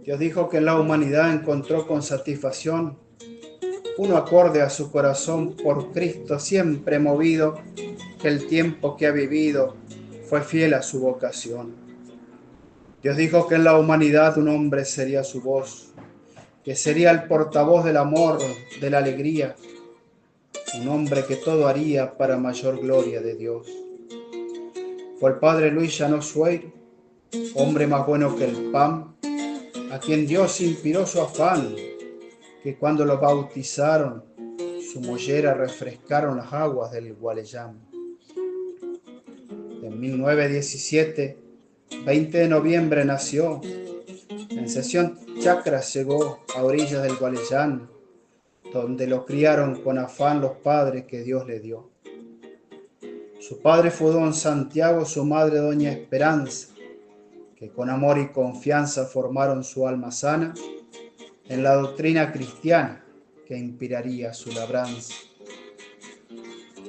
Dios dijo que en la humanidad encontró con satisfacción uno acorde a su corazón por Cristo, siempre movido, que el tiempo que ha vivido fue fiel a su vocación. Dios dijo que en la humanidad un hombre sería su voz, que sería el portavoz del amor, de la alegría, un hombre que todo haría para mayor gloria de Dios. Fue el padre Luis Llanos Sueiro, hombre más bueno que el pan, a quien Dios inspiró su afán, que cuando lo bautizaron, su mollera refrescaron las aguas del Gualeyán. En 1917, 20 de noviembre nació, en Sesión Chacra llegó a orillas del Gualeyán, donde lo criaron con afán los padres que Dios le dio. Su padre fue don Santiago, su madre doña Esperanza, que con amor y confianza formaron su alma sana en la doctrina cristiana que inspiraría su labranza.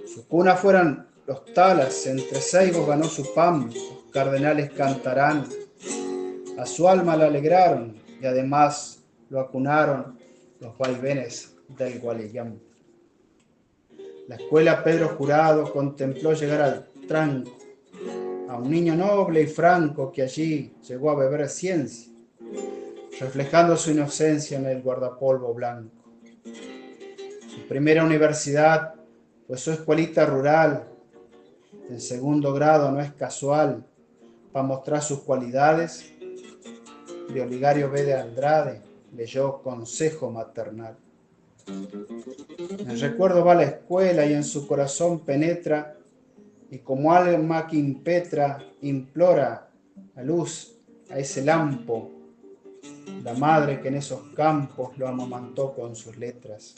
Su cuna fueron los talas, entre ceibos ganó su pan, los cardenales cantarán, a su alma la alegraron y además lo acunaron los vaivenes del Gualeyán. La escuela Pedro Jurado contempló llegar al tranco a un niño noble y franco que allí llegó a beber ciencia, reflejando su inocencia en el guardapolvo blanco. Su primera universidad fue su escuelita rural. En segundo grado no es casual, para mostrar sus cualidades, de Oligario B. de Andrade leyó Consejo Maternal. En recuerdo va a la escuela y en su corazón penetra, y como alma que impetra, implora a luz a ese lampo, la madre que en esos campos lo amamantó con sus letras.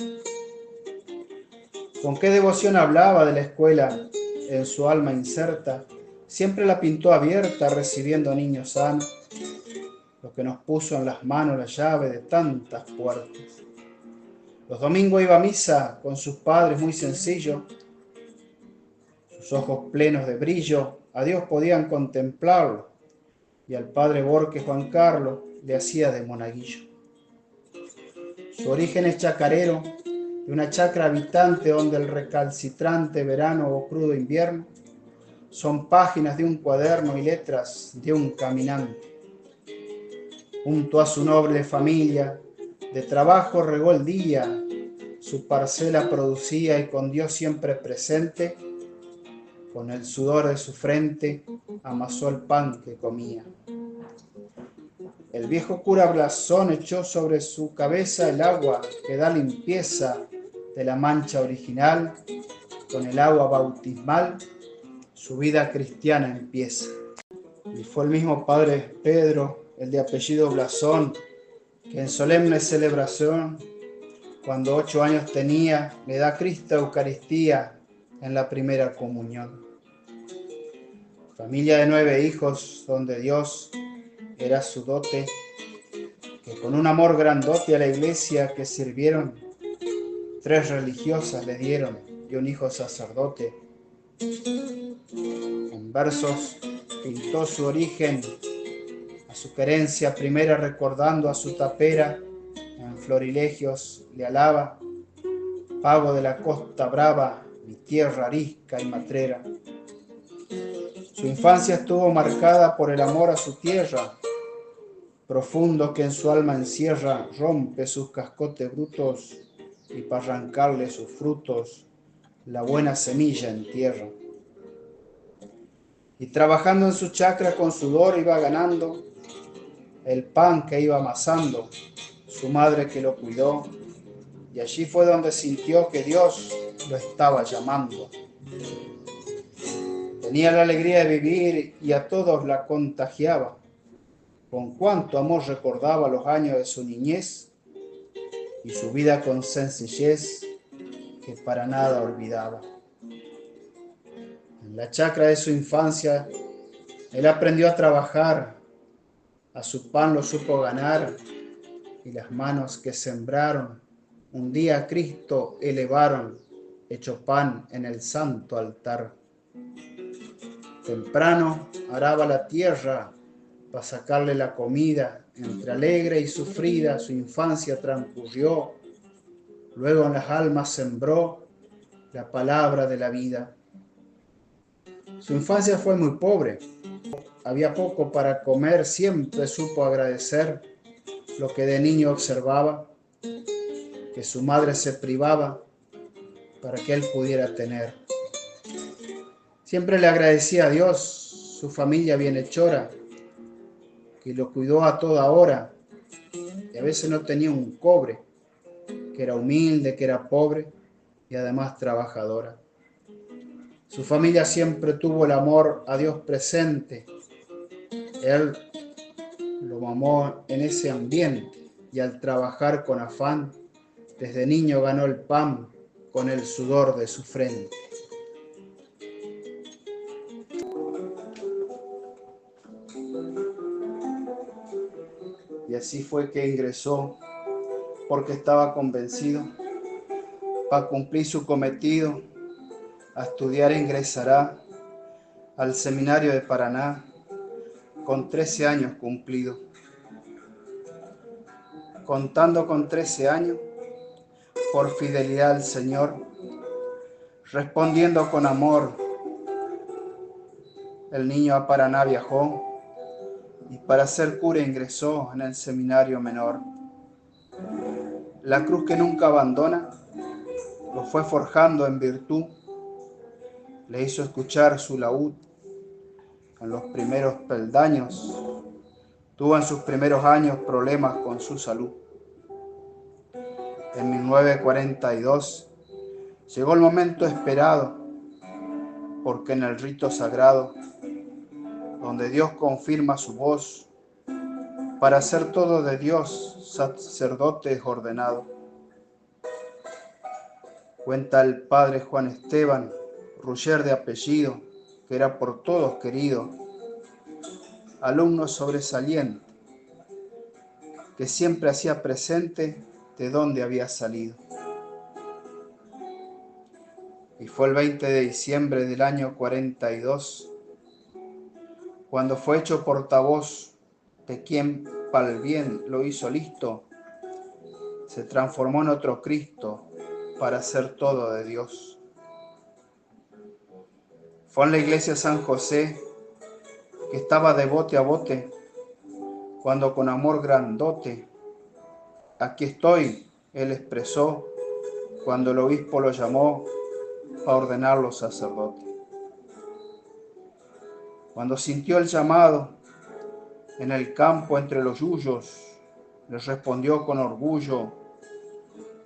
Con qué devoción hablaba de la escuela en su alma inserta, siempre la pintó abierta recibiendo niños sanos, lo que nos puso en las manos la llave de tantas puertas. Los domingos iba a misa con sus padres muy sencillo, sus ojos plenos de brillo a Dios podían contemplarlo, y al padre Borges Juan Carlos le hacía de monaguillo. Su origen es chacarero, de una chacra habitante donde el recalcitrante verano o crudo invierno son páginas de un cuaderno y letras de un caminante. Junto a su noble familia, de trabajo regó el día, su parcela producía y con Dios siempre presente, con el sudor de su frente amasó el pan que comía. El viejo cura blasón echó sobre su cabeza el agua que da limpieza de la mancha original, con el agua bautismal su vida cristiana empieza. Y fue el mismo padre Pedro, el de apellido Blasón, que en solemne celebración, cuando 8 años tenía, le da Cristo Eucaristía en la primera comunión. Familia de 9 hijos, donde Dios era su dote, que con un amor grandote a la iglesia que sirvieron, 3 religiosas le dieron y un hijo sacerdote. En versos pintó su origen, a su querencia primera recordando a su tapera, en florilegios le alaba, pago de la costa brava, mi tierra arisca y matrera. Su infancia estuvo marcada por el amor a su tierra, profundo que en su alma encierra, rompe sus cascotes brutos y para arrancarle sus frutos, la buena semilla en tierra. Y trabajando en su chacra con sudor iba ganando el pan que iba amasando, su madre que lo cuidó, y allí fue donde sintió que Dios lo estaba llamando. Tenía la alegría de vivir y a todos la contagiaba. Con cuánto amor recordaba los años de su niñez y su vida con sencillez que para nada olvidaba. En la chacra de su infancia, él aprendió a trabajar, a su pan lo supo ganar, y las manos que sembraron, un día a Cristo elevaron, hecho pan en el santo altar. Temprano araba la tierra para sacarle la comida. Entre alegre y sufrida su infancia transcurrió, luego en las almas sembró la palabra de la vida. Su infancia fue muy pobre, había poco para comer, siempre supo agradecer lo que de niño observaba, que su madre se privaba para que él pudiera tener. Siempre le agradecía a Dios, su familia bienhechora, que lo cuidó a toda hora, y a veces no tenía un cobre, que era humilde, que era pobre y además trabajadora. Su familia siempre tuvo el amor a Dios presente. Él lo mamó en ese ambiente y al trabajar con afán, desde niño ganó el pan con el sudor de su frente. Y así fue que ingresó, porque estaba convencido, para cumplir su cometido, a estudiar ingresará al seminario de Paraná, con 13 años cumplido. Contando con 13 años, por fidelidad al Señor, respondiendo con amor, el niño a Paraná viajó y para ser cura ingresó en el seminario menor. La cruz que nunca abandona lo fue forjando en virtud, le hizo escuchar su laúd en los primeros peldaños, tuvo en sus primeros años problemas con su salud. En 1942 llegó el momento esperado, porque en el rito sagrado, donde Dios confirma su voz, para ser todo de Dios, sacerdote ordenado. Cuenta el padre Juan Esteban, Ruller de apellido, que era por todos querido, alumno sobresaliente, que siempre hacía presente de dónde había salido. Y fue el 20 de diciembre del año 42, cuando fue hecho portavoz de quien para el bien lo hizo listo, se transformó en otro Cristo para ser todo de Dios. Fue en la iglesia San José, que estaba de bote a bote, cuando con amor grandote, aquí estoy, él expresó, cuando el obispo lo llamó para ordenarlo sacerdote. Cuando sintió el llamado, en el campo entre los yuyos, le respondió con orgullo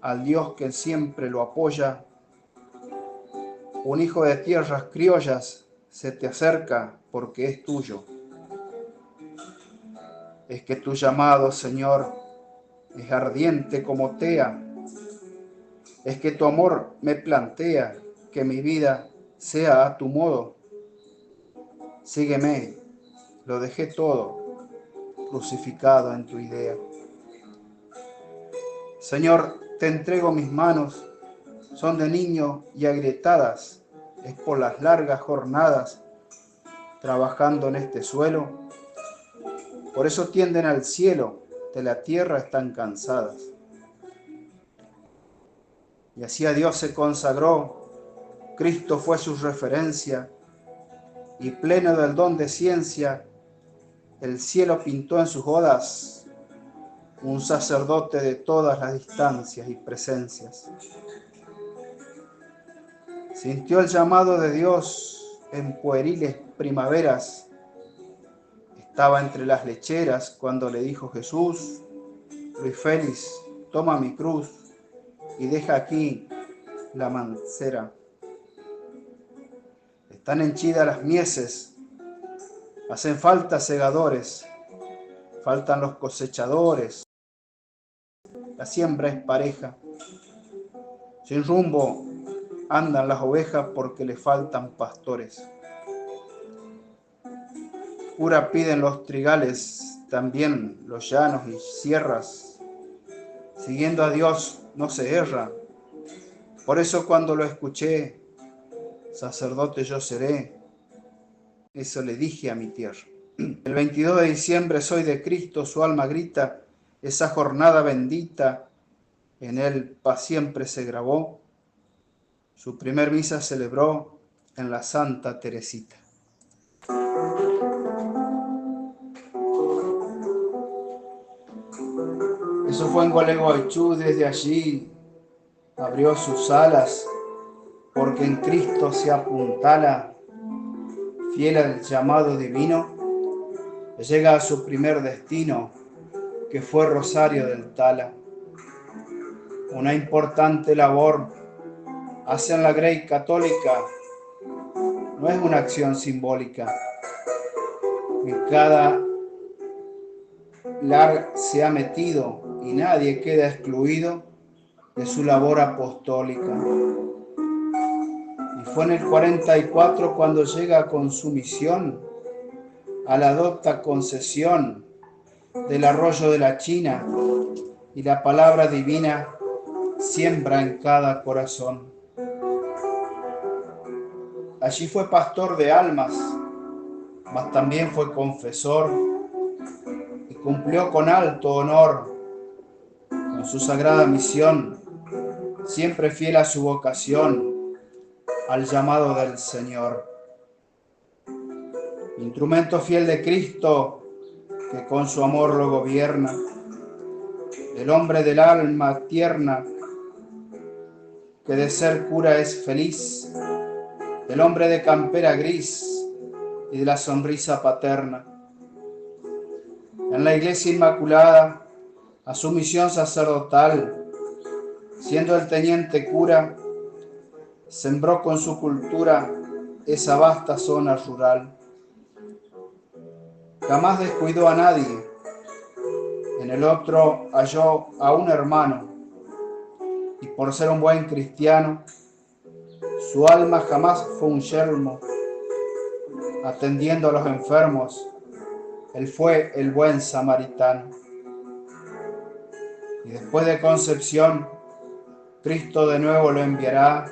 al Dios que siempre lo apoya: un hijo de tierras criollas se te acerca porque es tuyo. Es que tu llamado, Señor, es ardiente como tea. Es que tu amor me plantea que mi vida sea a tu modo. Sígueme, lo dejé todo, crucificado en tu idea. Señor, te entrego mis manos, son de niño y agrietadas, es por las largas jornadas trabajando en este suelo. Por eso tienden al cielo, de la tierra están cansadas. Y así a Dios se consagró, Cristo fue su referencia, y pleno del don de ciencia, el cielo pintó en sus odas un sacerdote de todas las distancias y presencias. Sintió el llamado de Dios en pueriles primaveras. Estaba entre las lecheras cuando le dijo Jesús: Luis Félix, toma mi cruz y deja aquí la mancera. Están henchidas las mieses, hacen falta segadores, faltan los cosechadores. La siembra es pareja. Sin rumbo andan las ovejas porque le faltan pastores. Cura piden los trigales, también los llanos y sierras. Siguiendo a Dios no se erra. Por eso cuando lo escuché, sacerdote yo seré, eso le dije a mi tierra. El 22 de diciembre soy de Cristo, su alma grita, esa jornada bendita, en él pa' siempre se grabó. Su primer misa celebró en la Santa Teresita. Eso fue en Gualeguaychú. Desde allí abrió sus alas, porque en Cristo se apuntala, fiel al llamado divino, llega a su primer destino, que fue Rosario del Tala. Una importante labor hace en la Grey Católica, no es una acción simbólica. En cada lar se ha metido y nadie queda excluido de su labor apostólica. Y fue en el 44 cuando llega con su misión a la docta concesión del arroyo de la China, y la palabra divina siembra en cada corazón. Allí fue pastor de almas, mas también fue confesor, y cumplió con alto honor con su sagrada misión, siempre fiel a su vocación, al llamado del Señor. Instrumento fiel de Cristo, que con su amor lo gobierna, el hombre del alma tierna, que de ser cura es feliz, el hombre de campera gris y de la sonrisa paterna. En la Iglesia Inmaculada, a su misión sacerdotal, siendo el teniente cura, sembró con su cultura esa vasta zona rural. Jamás descuidó a nadie, en el otro halló a un hermano, y por ser un buen cristiano, su alma jamás fue un yermo. Atendiendo a los enfermos, él fue el buen samaritano. Y después de concepción, Cristo de nuevo lo enviará,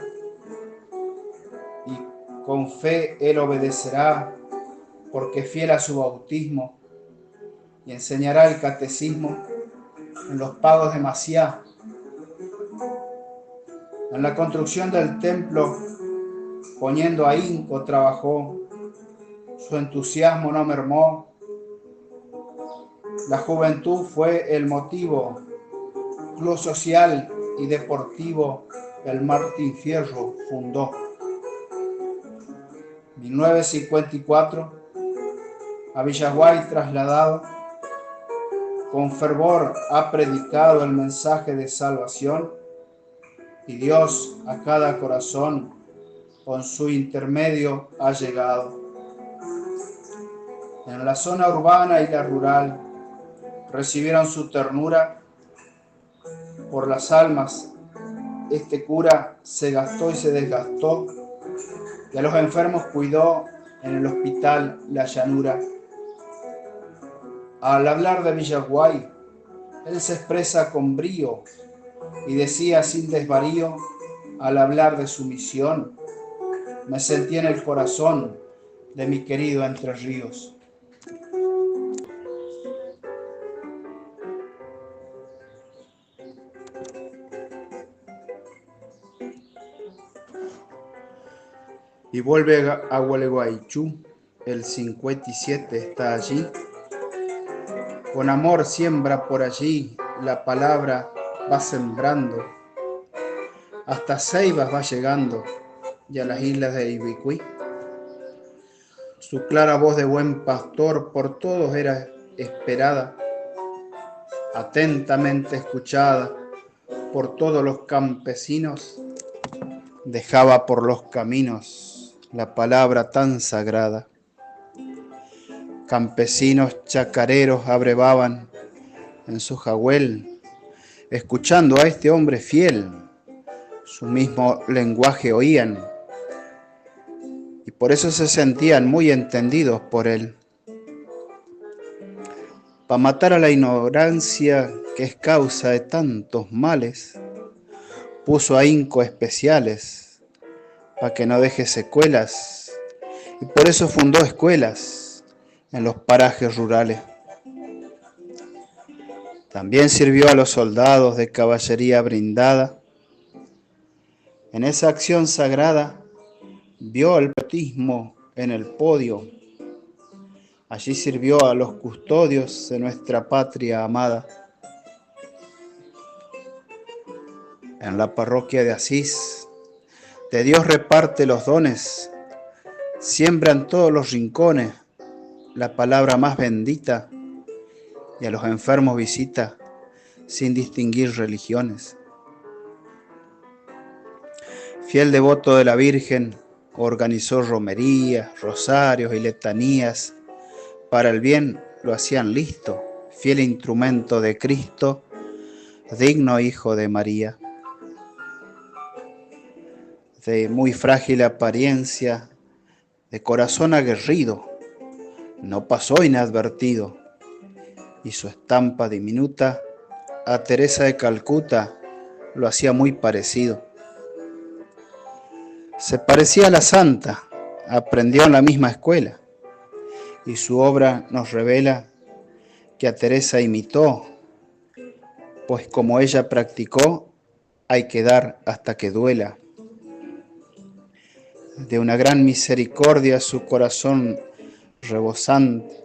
y con fe él obedecerá, porque fiel a su bautismo, y enseñará el catecismo en los pagos de Maciá. En la construcción del templo, poniendo ahínco, trabajó, su entusiasmo no mermó. La juventud fue el motivo, club social y deportivo, el Martín Fierro fundó. 1954, a Villaguay trasladado, con fervor ha predicado el mensaje de salvación, y Dios a cada corazón con su intermedio ha llegado. En la zona urbana y la rural recibieron su ternura. Por las almas este cura se gastó y se desgastó, y a los enfermos cuidó en el hospital La Llanura. Al hablar de Villaguay, él se expresa con brío y decía sin desvarío, al hablar de su misión, me sentí en el corazón de mi querido Entre Ríos. Y vuelve a Gualeguaychú, el 57 está allí. Con amor siembra por allí, la palabra va sembrando. Hasta Ceibas va llegando y a las islas de Ibicuí. Su clara voz de buen pastor por todos era esperada, atentamente escuchada por todos los campesinos. Dejaba por los caminos la palabra tan sagrada. Campesinos chacareros abrevaban en su jahuel, escuchando a este hombre fiel, su mismo lenguaje oían, y por eso se sentían muy entendidos por él. Para matar a la ignorancia que es causa de tantos males, puso ahínco especiales para que no deje secuelas, y por eso fundó escuelas en los parajes rurales. También sirvió a los soldados de caballería brindada. En esa acción sagrada vio el bautismo en el podio. Allí sirvió a los custodios de nuestra patria amada. En la parroquia de Asís, de Dios reparte los dones, siembra en todos los rincones la palabra más bendita y a los enfermos visita sin distinguir religiones. Fiel devoto de la Virgen, organizó romerías, rosarios y letanías. Para el bien lo hacían listo, fiel instrumento de Cristo, digno hijo de María. De muy frágil apariencia, de corazón aguerrido, no pasó inadvertido, y su estampa diminuta a Teresa de Calcuta lo hacía muy parecido. Se parecía a la santa, aprendió en la misma escuela, y su obra nos revela que a Teresa imitó, pues como ella practicó, hay que dar hasta que duela. De una gran misericordia su corazón rebosante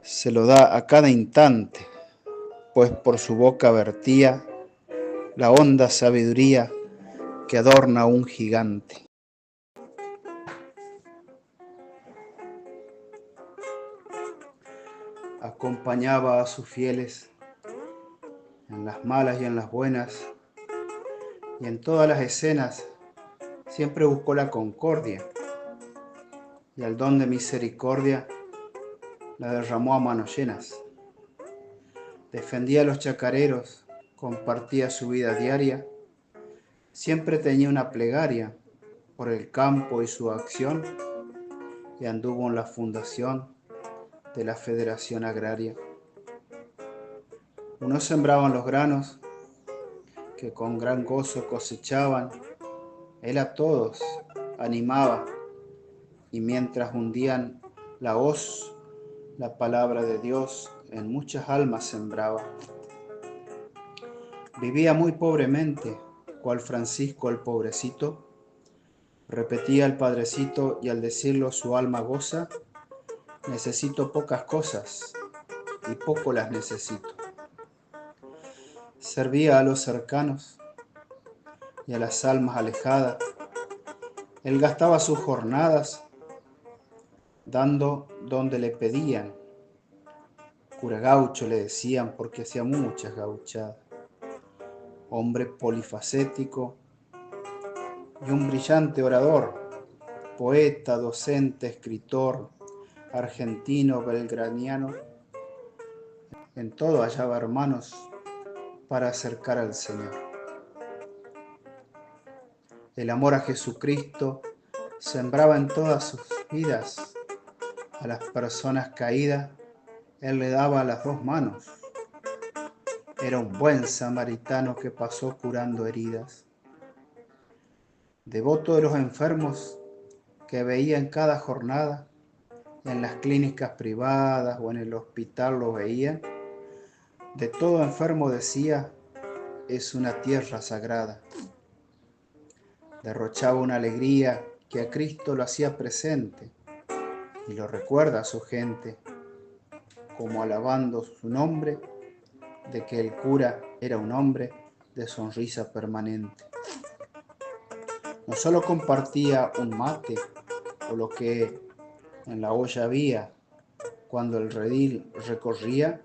se lo da a cada instante, pues por su boca vertía la honda sabiduría que adorna a un gigante. Acompañaba a sus fieles en las malas y en las buenas, y en todas las escenas siempre buscó la concordia, y al don de misericordia la derramó a manos llenas. Defendía a los chacareros, compartía su vida diaria, siempre tenía una plegaria por el campo y su acción, y anduvo en la fundación de la Federación Agraria. Unos sembraban los granos que con gran gozo cosechaban, él a todos animaba, y mientras hundían la hoz, la palabra de Dios en muchas almas sembraba. Vivía muy pobremente, cual Francisco el pobrecito, repetía el padrecito y al decirlo su alma goza, necesito pocas cosas y poco las necesito. Servía a los cercanos y a las almas alejadas. Él gastaba sus jornadas dando donde le pedían. Cura gaucho le decían porque hacía muchas gauchadas. Hombre polifacético y un brillante orador, poeta, docente, escritor, argentino, belgraniano, en todo hallaba hermanos para acercar al Señor. El amor a Jesucristo sembraba en todas sus vidas. A las personas caídas, Él le daba las dos manos. Era un buen samaritano que pasó curando heridas. Devoto de los enfermos que veía en cada jornada, en las clínicas privadas o en el hospital lo veía. De todo enfermo decía, es una tierra sagrada. Derrochaba una alegría que a Cristo lo hacía presente y lo recuerda a su gente, como alabando su nombre, de que el cura era un hombre de sonrisa permanente. No solo compartía un mate o lo que en la olla había, cuando el redil recorría,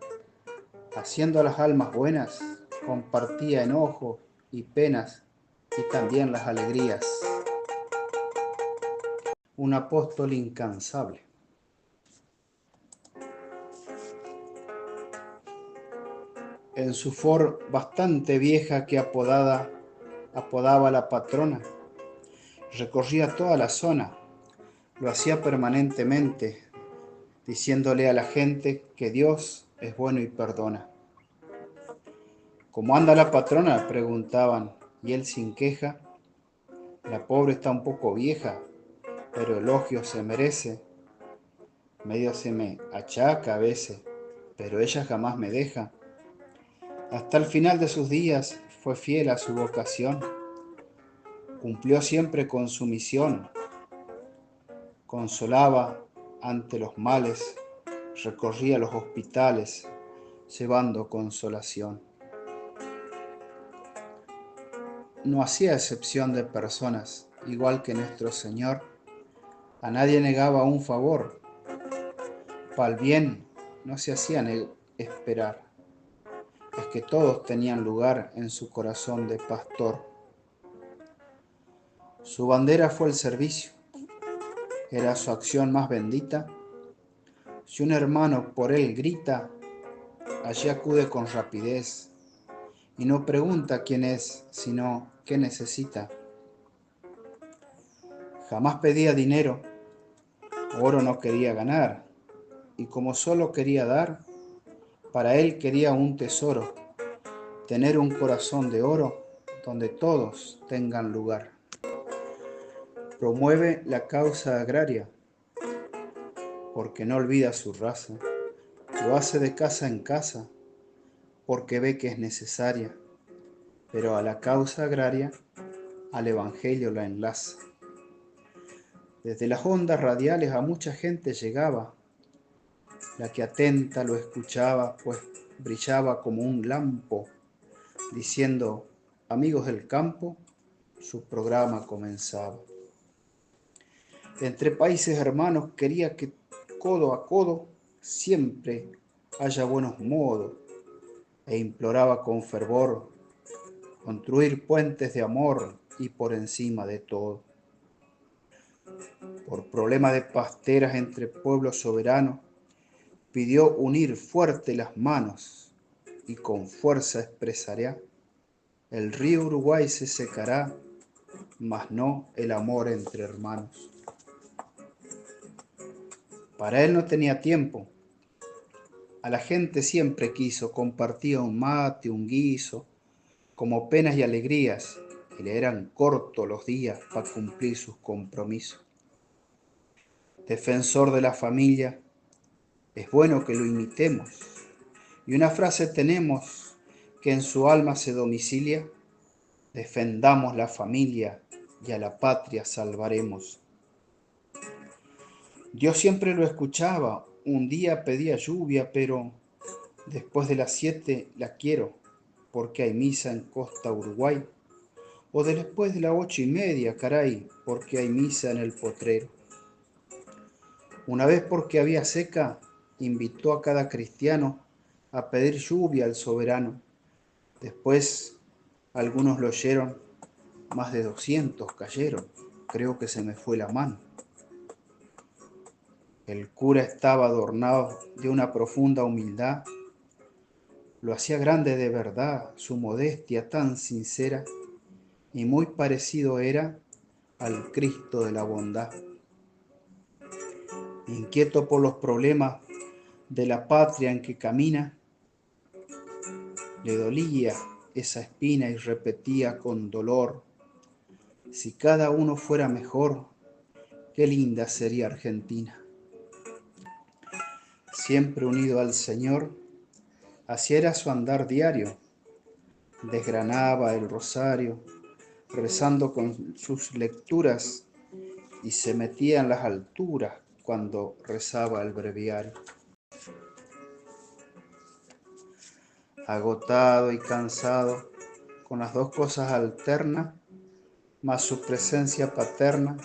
haciendo a las almas buenas, compartía enojos y penas y también las alegrías. Un apóstol incansable. En su for bastante vieja que apodaba la patrona, recorría toda la zona, lo hacía permanentemente, diciéndole a la gente que Dios es bueno y perdona. ¿Cómo anda la patrona?, preguntaban, y él sin queja, la pobre está un poco vieja, pero elogio se merece. Medio se me achaca a veces, pero ella jamás me deja. Hasta el final de sus días fue fiel a su vocación. Cumplió siempre con su misión. Consolaba ante los males, recorría los hospitales, llevando consolación. No hacía excepción de personas, igual que nuestro Señor. A nadie negaba un favor. Para el bien no se hacía esperar. Es que todos tenían lugar en su corazón de pastor. Su bandera fue el servicio. Era su acción más bendita. Si un hermano por él grita, allí acude con rapidez y no pregunta quién es, sino qué necesita. Jamás pedía dinero, oro no quería ganar, y como solo quería dar, para él quería un tesoro, tener un corazón de oro donde todos tengan lugar. Promueve la causa agraria, porque no olvida su raza, lo hace de casa en casa, porque ve que es necesaria, pero a la causa agraria, al Evangelio la enlaza. Desde las ondas radiales a mucha gente llegaba, la que atenta lo escuchaba, pues brillaba como un lampo, diciendo, amigos del campo, su programa comenzaba. Entre países hermanos quería que codo a codo siempre haya buenos modos, e imploraba con fervor construir puentes de amor y por encima de todo. Por problema de pasteras entre pueblos soberanos, pidió unir fuerte las manos y con fuerza expresará, el río Uruguay se secará, mas no el amor entre hermanos. Para él no tenía tiempo, a la gente siempre quiso, compartía un mate, un guiso, como penas y alegrías, y le eran cortos los días para cumplir sus compromisos. Defensor de la familia, es bueno que lo imitemos, y una frase tenemos que en su alma se domicilia, defendamos la familia y a la patria salvaremos. Dios siempre lo escuchaba, un día pedía lluvia, pero después de las 7 la quiero, porque hay misa en Costa Uruguay, o después de las 8:30, caray, porque hay misa en el Potrero. Una vez porque había seca, invitó a cada cristiano a pedir lluvia al soberano. Después algunos lo oyeron, más de 200 cayeron, creo que se me fue la mano. El cura estaba adornado de una profunda humildad, lo hacía grande de verdad, su modestia tan sincera, y muy parecido era al Cristo de la bondad. Inquieto por los problemas de la patria en que camina, le dolía esa espina y repetía con dolor, si cada uno fuera mejor, qué linda sería Argentina. Siempre unido al Señor, así era su andar diario, desgranaba el rosario, rezando con sus lecturas, y se metía en las alturas cuando rezaba el breviario. Agotado y cansado, con las dos cosas alternas, mas su presencia paterna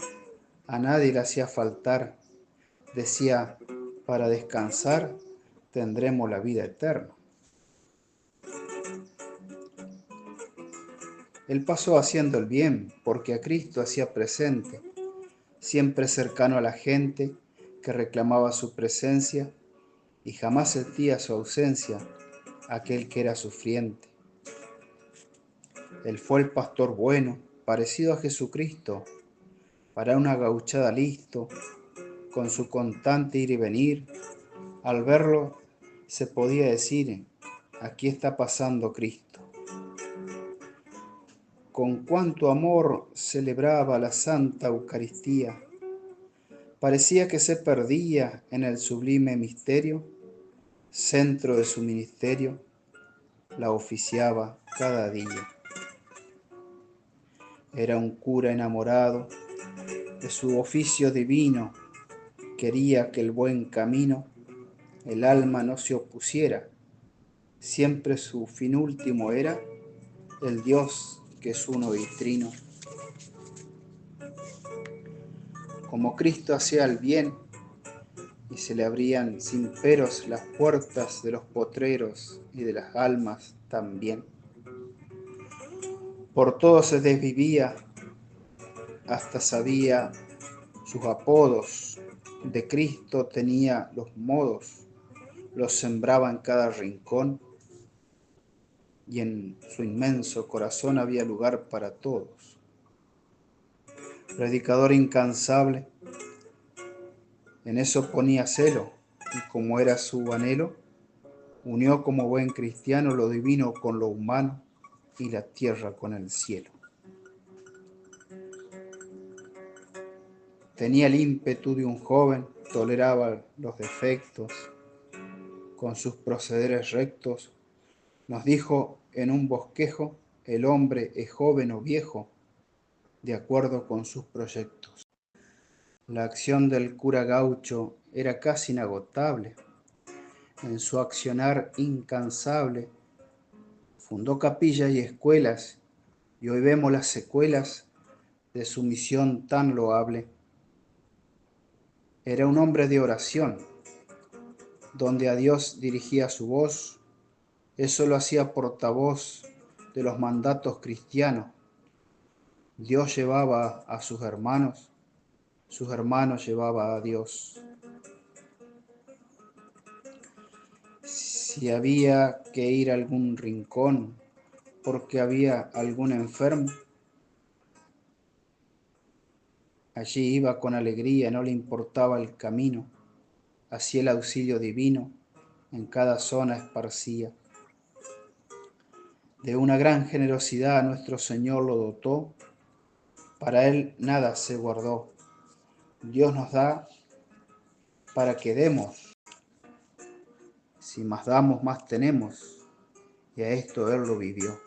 a nadie le hacía faltar. Decía, para descansar tendremos la vida eterna. Él pasó haciendo el bien, porque a Cristo hacía presente, siempre cercano a la gente que reclamaba su presencia, y jamás sentía su ausencia aquel que era sufriente. Él fue el pastor bueno, parecido a Jesucristo, para una gauchada listo, con su constante ir y venir. Al verlo se podía decir, aquí está pasando Cristo. Con cuánto amor celebraba la Santa Eucaristía, Parecía que se perdía en el sublime misterio, centro de su ministerio, la oficiaba cada día. Era un cura enamorado de su oficio divino, quería que el buen camino el alma no se opusiera, siempre su fin último era el Dios que es uno y trino. Como Cristo hacía el bien, y se le abrían sin peros las puertas de los potreros y de las almas también. Por todo se desvivía, hasta sabía sus apodos, de Cristo tenía los modos, los sembraba en cada rincón, y en su inmenso corazón había lugar para todos. Predicador incansable, en eso ponía celo, y como era su anhelo, unió como buen cristiano lo divino con lo humano y la tierra con el cielo. Tenía el ímpetu de un joven, toleraba los defectos, con sus procederes rectos, nos dijo en un bosquejo, el hombre es joven o viejo, de acuerdo con sus proyectos. La acción del cura gaucho era casi inagotable. En su accionar incansable, fundó capillas y escuelas, y hoy vemos las secuelas de su misión tan loable. Era un hombre de oración, donde a Dios dirigía su voz, eso lo hacía portavoz de los mandatos cristianos. Dios llevaba a sus hermanos llevaba a Dios. Si había que ir a algún rincón porque había algún enfermo, allí iba con alegría, no le importaba el camino, así el auxilio divino en cada zona esparcía. De una gran generosidad nuestro Señor lo dotó, para él nada se guardó. Dios nos da para que demos, si más damos más tenemos, y a esto él lo vivió.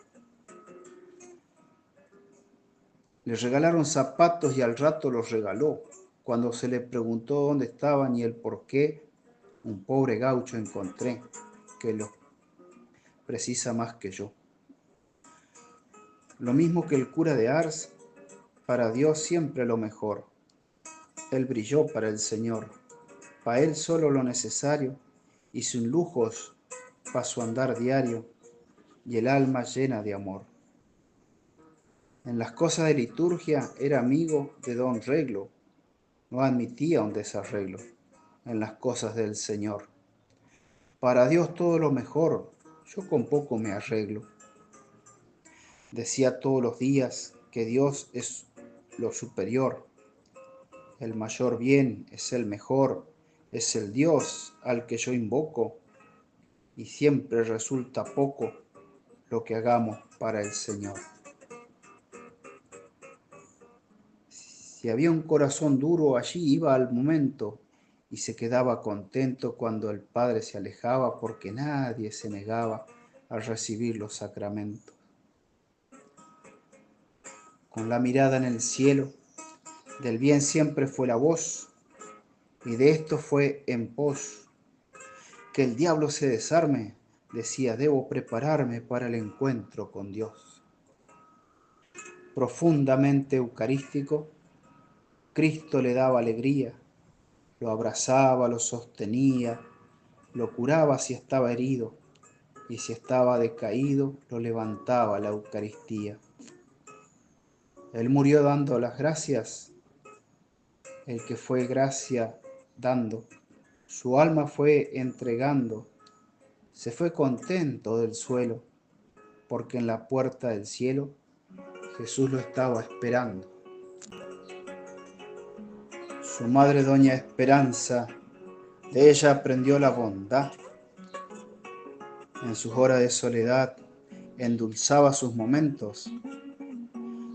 Le regalaron zapatos y al rato los regaló. Cuando se le preguntó dónde estaban y el por qué, un pobre gaucho encontré que los precisa más que yo. Lo mismo que el cura de Ars, para Dios siempre lo mejor. Él brilló para el Señor, para él solo lo necesario, y sin lujos pa' su andar diario, y el alma llena de amor. En las cosas de liturgia era amigo de don Reglo, no admitía un desarreglo en las cosas del Señor. Para Dios todo lo mejor, yo con poco me arreglo. Decía todos los días que Dios es lo superior, el mayor bien es el mejor, es el Dios al que yo invoco, y siempre resulta poco lo que hagamos para el Señor. Si había un corazón duro, allí iba al momento y se quedaba contento cuando el Padre se alejaba, porque nadie se negaba a recibir los sacramentos. Con la mirada en el cielo, del bien siempre fue la voz, y de esto fue en pos. Que el diablo se desarme, decía, debo prepararme para el encuentro con Dios. Profundamente eucarístico, Cristo le daba alegría, lo abrazaba, lo sostenía, lo curaba si estaba herido, y si estaba decaído, lo levantaba la Eucaristía. Él murió dando las gracias, el que fue gracia dando, su alma fue entregando, se fue contento del suelo, porque en la puerta del cielo Jesús lo estaba esperando. Su madre doña Esperanza, de ella aprendió la bondad. En sus horas de soledad endulzaba sus momentos.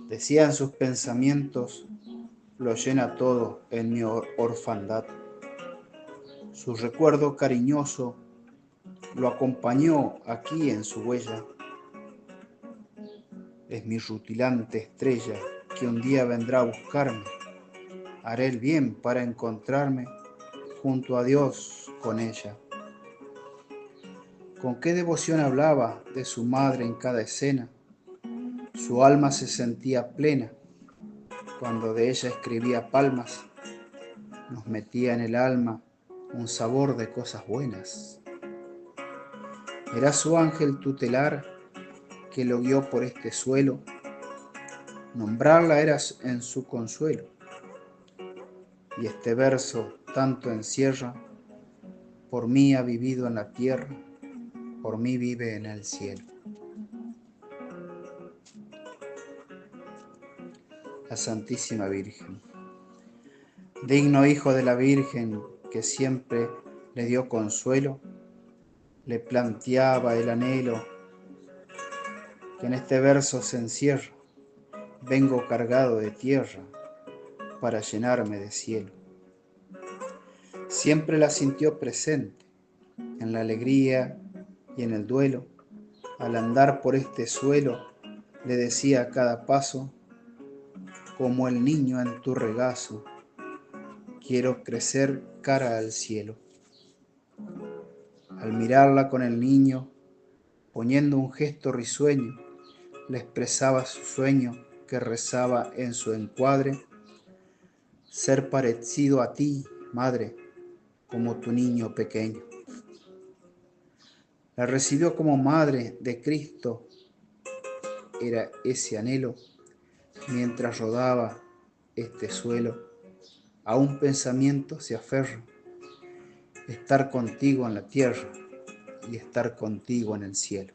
Decía en sus pensamientos, lo llena todo en mi orfandad. Su recuerdo cariñoso lo acompañó aquí en su huella. Es mi rutilante estrella que un día vendrá a buscarme. Haré el bien para encontrarme junto a Dios con ella. Con qué devoción hablaba de su madre en cada escena. Su alma se sentía plena cuando de ella escribía palmas. Nos metía en el alma un sabor de cosas buenas. Era su ángel tutelar que lo guió por este suelo. Nombrarla era en su consuelo. Y este verso tanto encierra: por mí ha vivido en la tierra, por mí vive en el cielo. La Santísima Virgen. Digno hijo de la Virgen que siempre le dio consuelo, le planteaba el anhelo que en este verso se encierra. Vengo cargado de tierra para llenarme de cielo. Siempre la sintió presente en la alegría y en el duelo. Al andar por este suelo le decía a cada paso: como el niño en tu regazo, quiero crecer cara al cielo. Al mirarla con el niño, poniendo un gesto risueño, le expresaba su sueño que rezaba en su encuadre: ser parecido a ti, madre, como tu niño pequeño. La recibió como madre de Cristo, era ese anhelo, mientras rodaba este suelo. A un pensamiento se aferra: estar contigo en la tierra y estar contigo en el cielo.